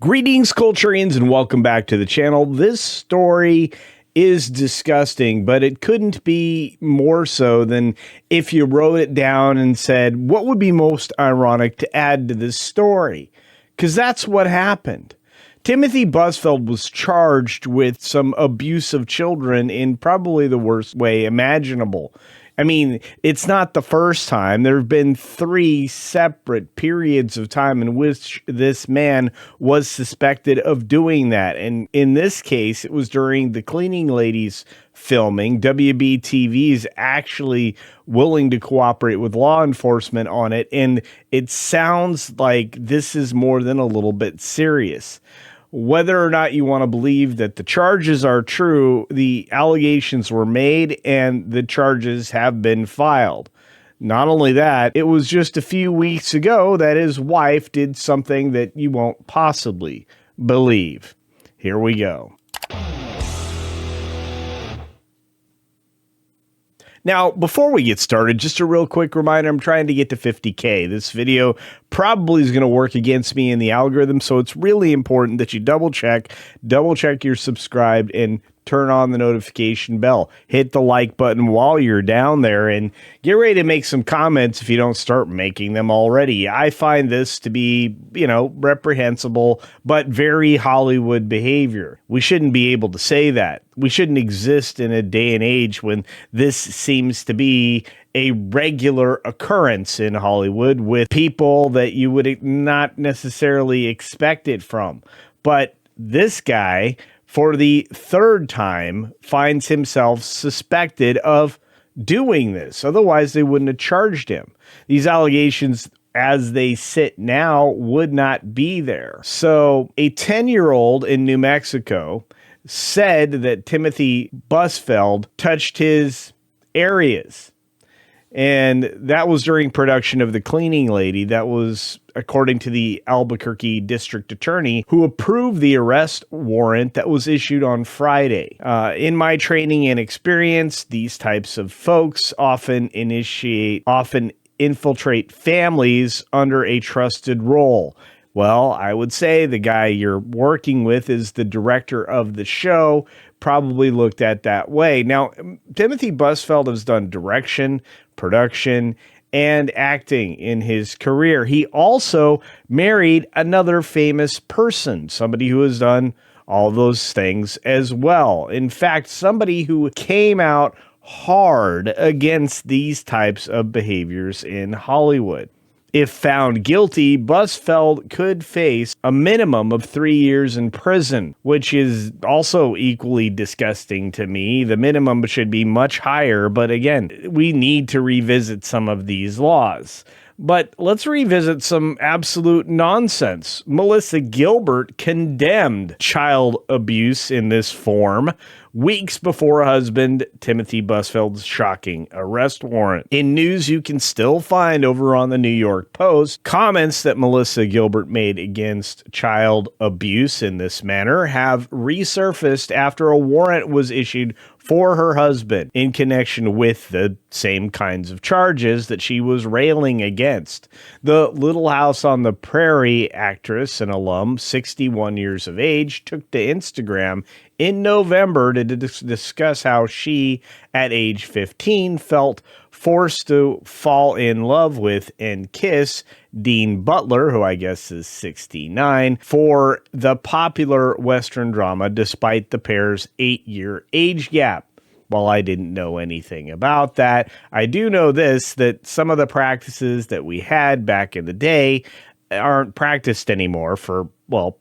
Greetings, Culturians, and welcome back to the channel. This story is disgusting, but it couldn't be more so than if you wrote it down and said, what would be most ironic to add to this story? Because that's what happened. Timothy Busfield was charged with some abuse of children in probably the worst way imaginable. I mean, it's not the first time. There have been 3 separate periods of time in which this man was suspected of doing that. And in this case, it was during the cleaning ladies filming. WBTV is actually willing to cooperate with law enforcement on it. And it sounds like this is more than a little bit serious. Whether or not you want to believe that the charges are true, the allegations were made and the charges have been filed. Not only that, it was just a few weeks ago that his wife did something that you won't possibly believe. Here we go. Now, before we get started, just a real quick reminder, I'm trying to get to 50K. This video probably is going to work against me in the algorithm, so it's really important that you double check you're subscribed, and turn on the notification bell. Hit the like button while you're down there, and get ready to make some comments if you don't start making them already. I find this to be, reprehensible, but very Hollywood behavior. We shouldn't be able to say that. We shouldn't exist in a day and age when this seems to be a regular occurrence in Hollywood with people that you would not necessarily expect it from. But this guy, for the 3rd time, finds himself suspected of doing this. Otherwise, they wouldn't have charged him. These allegations, as they sit now, would not be there. So a 10-year-old in New Mexico said that Timothy Busfield touched his areas. And that was during production of The Cleaning Lady. That was according to the Albuquerque district attorney, who approved the arrest warrant that was issued on Friday. In my training and experience, these types of folks often infiltrate families under a trusted role. Well, I would say the guy you're working with is the director of the show, probably looked at that way. Now, Timothy Busfield has done direction, production, and acting in his career. He also married another famous person, somebody who has done all those things as well. In fact, somebody who came out hard against these types of behaviors in Hollywood. If found guilty, Busfield could face a minimum of 3 years in prison, which is also equally disgusting to me. The minimum should be much higher, but again, we need to revisit some of these laws. But let's revisit some absolute nonsense. Melissa Gilbert condemned child abuse in this form weeks before husband Timothy Busfield's shocking arrest warrant. In news you can still find over on the New York Post, comments that Melissa Gilbert made against child abuse in this manner have resurfaced after a warrant was issued for her husband in connection with the same kinds of charges that she was railing against. The Little House on the Prairie actress and alum, 61 years of age, took to Instagram in November to discuss how she, at age 15, felt forced to fall in love with and kiss Dean Butler, who I guess is 69, for the popular Western drama despite the pair's 8-year age gap. While I didn't know anything about that, I do know this, that some of the practices that we had back in the day aren't practiced anymore for,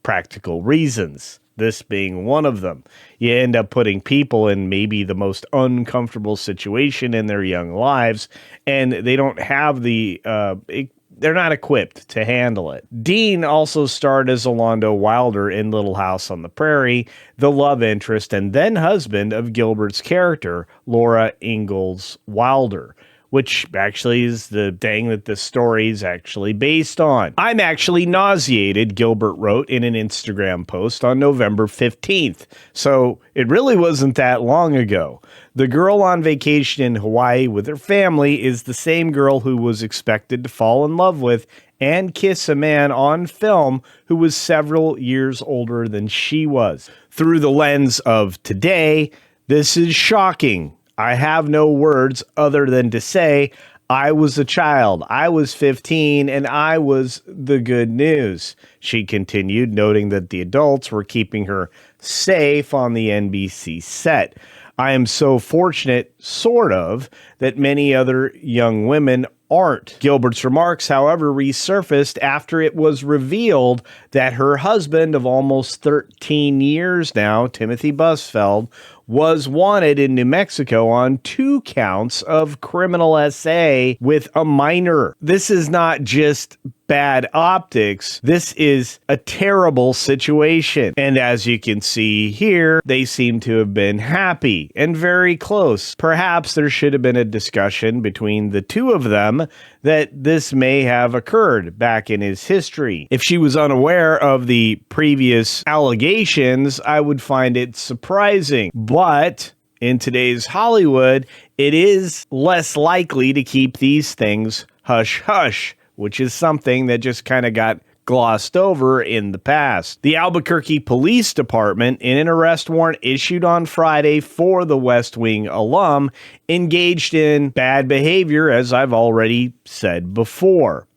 practical reasons. This being one of them. You end up putting people in maybe the most uncomfortable situation in their young lives, and they don't have they're not equipped to handle it. Dean also starred as Orlando Wilder in Little House on the Prairie, the love interest and then husband of Gilbert's character, Laura Ingalls Wilder, which actually is the thing that the story is actually based on. I'm actually nauseated, Gilbert wrote in an Instagram post on November 15th. So it really wasn't that long ago. The girl on vacation in Hawaii with her family is the same girl who was expected to fall in love with and kiss a man on film who was several years older than she was. Through the lens of today, this is shocking. I have no words other than to say, I was a child. I was 15 and I was the good news, she continued, noting that the adults were keeping her safe on the NBC set. I am so fortunate, sort of, that many other young women aren't. Gilbert's remarks, however, resurfaced after it was revealed that her husband of almost 13 years now, Timothy Busfield, was wanted in New Mexico on 2 counts of criminal SA with a minor. This is not just bad optics. This is a terrible situation. And as you can see here, they seem to have been happy and very close. Perhaps there should have been a discussion between the two of them that this may have occurred back in his history. If she was unaware of the previous allegations, I would find it surprising. But in today's Hollywood, it is less likely to keep these things hush-hush, which is something that just kind of got glossed over in the past. The Albuquerque Police Department, in an arrest warrant issued on Friday for the West Wing alum, engaged in bad behavior, as I've already said before.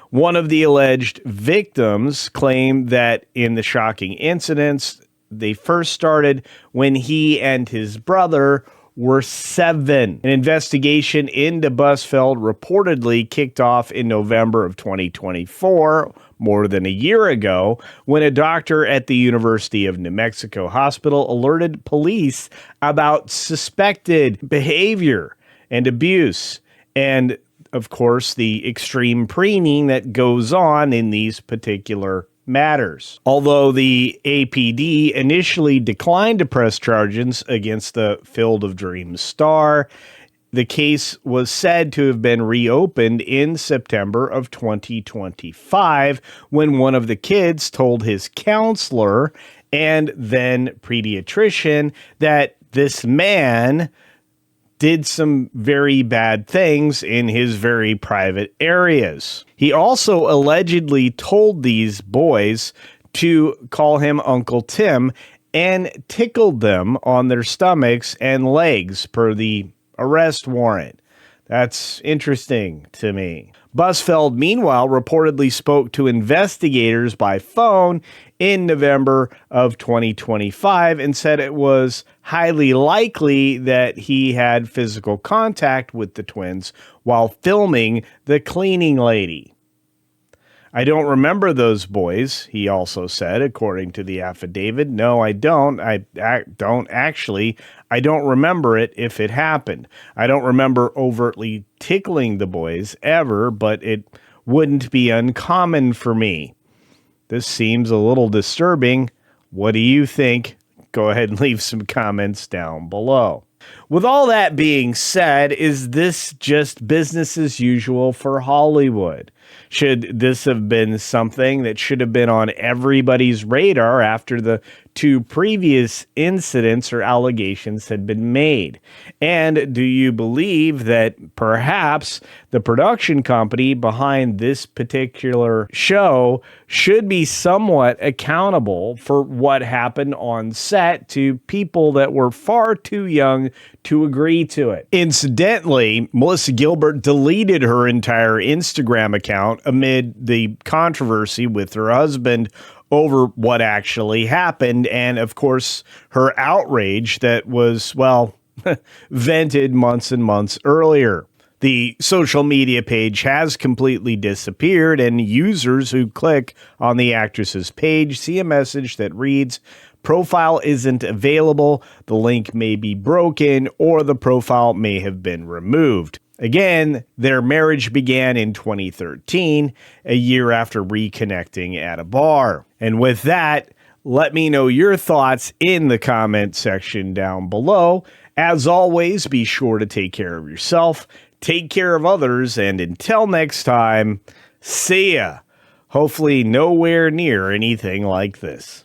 One of the alleged victims claimed that in the shocking incidents, they first started when he and his brother were 7. An investigation into Busfield reportedly kicked off in November of 2024, more than a year ago, when a doctor at the University of New Mexico Hospital alerted police about suspected behavior and abuse, and of course, the extreme preening that goes on in these particular matters. Although the APD initially declined to press charges against the Field of Dreams star, the case was said to have been reopened in September of 2025 when one of the kids told his counselor and then pediatrician that this man did some very bad things in his very private areas. He also allegedly told these boys to call him Uncle Tim and tickled them on their stomachs and legs per the arrest warrant. That's interesting to me. Busfield, meanwhile, reportedly spoke to investigators by phone in November of 2025 and said it was highly likely that he had physical contact with the twins while filming The Cleaning Lady. I don't remember those boys, he also said, according to the affidavit. No, I don't. I don't actually. I don't remember it if it happened. I don't remember overtly tickling the boys ever, but it wouldn't be uncommon for me. This seems a little disturbing. What do you think? Go ahead and leave some comments down below. With all that being said, is this just business as usual for Hollywood? Should this have been something that should have been on everybody's radar after the 2 previous incidents or allegations had been made? And do you believe that perhaps the production company behind this particular show should be somewhat accountable for what happened on set to people that were far too young to agree to it? Incidentally, Melissa Gilbert deleted her entire Instagram account amid the controversy with her husband over what actually happened, and of course her outrage that was, well, vented months and months earlier. The social media page has completely disappeared, and users who click on the actress's page see a message that reads, "Profile isn't available, the link may be broken, or the profile may have been removed." Again, their marriage began in 2013, a year after reconnecting at a bar. And with that, let me know your thoughts in the comment section down below. As always, be sure to take care of yourself, take care of others, and until next time, see ya. Hopefully nowhere near anything like this.